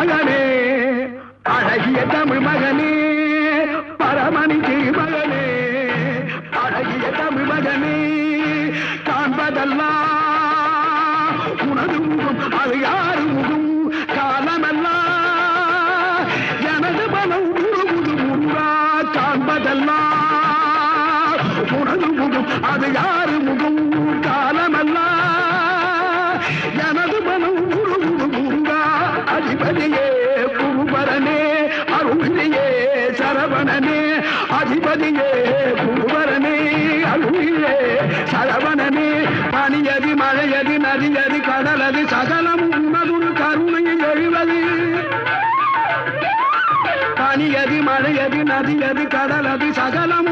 திருமகனே அழகிய தமிழ் மகனே பரமணி திருமகனே அழகிய தமிழ் மகனே காண்பதெல்லாம் உனது முகம் அது யாரு முகம் காலமெல்லாம் எனது மனம் முழுமுது முருகா காண்பதெல்லாம் உனது முகம் அது யாரு முகம் காலமெல்லாம் எனது மனம் முழுமுது முருகா அதிபதியே குருபரனே அருளியே சரவணனே அதிபதியே குருபரனே அருளியே சரவணனே பனியது மழையது நதியது கடலது சகலம் உனதுரு கருணையில் எழுவது பனியது மழையது நதியது கடலது சகலம்